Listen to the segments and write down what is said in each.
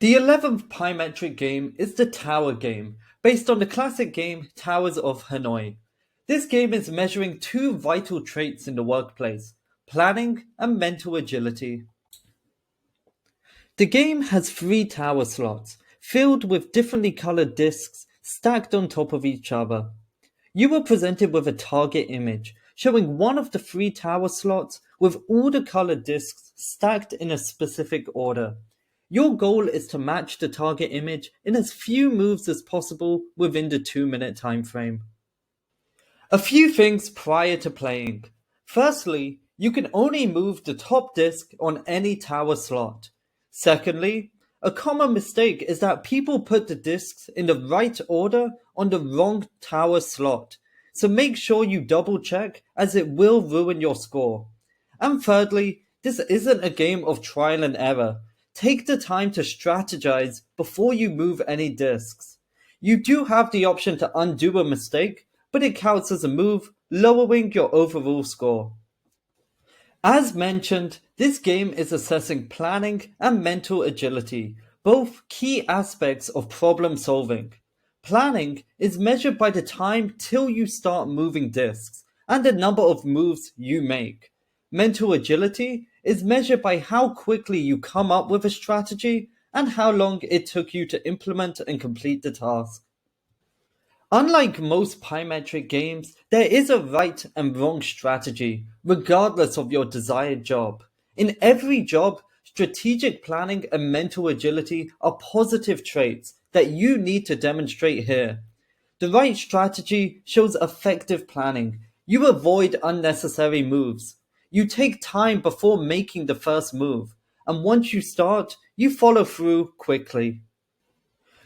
The 11th Pymetric game is the Tower game, based on the classic game Towers of Hanoi. This game is measuring two vital traits in the workplace: planning and mental agility. The game has three tower slots, filled with differently colored discs stacked on top of each other. You are presented with a target image, showing one of the three tower slots with all the colored discs stacked in a specific order. Your goal is to match the target image in as few moves as possible within the 2-minute time frame. A few things prior to playing. Firstly, you can only move the top disc on any tower slot. Secondly, a common mistake is that people put the discs in the right order on the wrong tower slot, so make sure you double check as it will ruin your score. And thirdly, this isn't a game of trial and error. Take the time to strategize before you move any discs. You do have the option to undo a mistake, but it counts as a move, lowering your overall score. As mentioned, this game is assessing planning and mental agility, both key aspects of problem solving. Planning is measured by the time till you start moving discs and the number of moves you make. Mental agility is measured by how quickly you come up with a strategy and how long it took you to implement and complete the task. Unlike most Pymetric games, there is a right and wrong strategy, regardless of your desired job. In every job, strategic planning and mental agility are positive traits that you need to demonstrate here. The right strategy shows effective planning. You avoid unnecessary moves. You take time before making the first move, and once you start, you follow through quickly.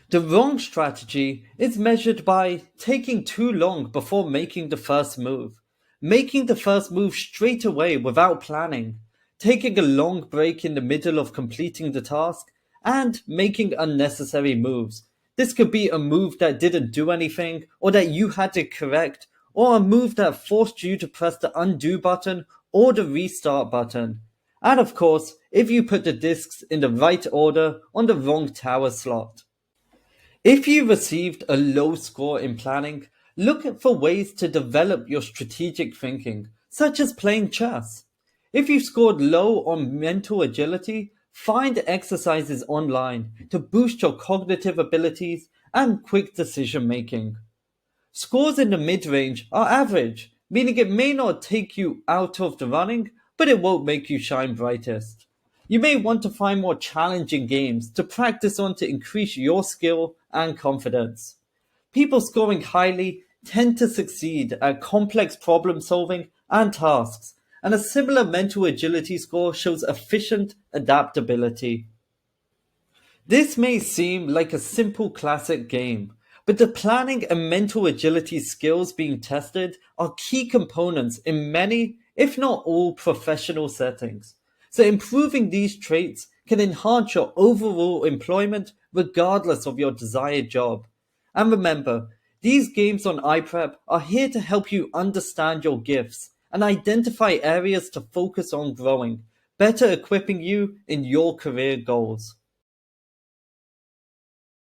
The wrong strategy is measured by taking too long before making the first move, making the first move straight away without planning, taking a long break in the middle of completing the task, and making unnecessary moves. This could be a move that didn't do anything, or that you had to correct, or a move that forced you to press the undo button or the restart button. And of course, if you put the discs in the right order on the wrong tower slot. If you received a low score in planning, look for ways to develop your strategic thinking, such as playing chess. If you scored low on mental agility, find exercises online to boost your cognitive abilities and quick decision making. Scores in the mid-range are average, meaning it may not take you out of the running, but it won't make you shine brightest. You may want to find more challenging games to practice on to increase your skill and confidence. People scoring highly tend to succeed at complex problem solving and tasks, and a similar mental agility score shows efficient adaptability. This may seem like a simple classic game, but the planning and mental agility skills being tested are key components in many, if not all, professional settings. So improving these traits can enhance your overall employment regardless of your desired job. And remember, these games on iPrep are here to help you understand your gifts and identify areas to focus on growing, better equipping you in your career goals.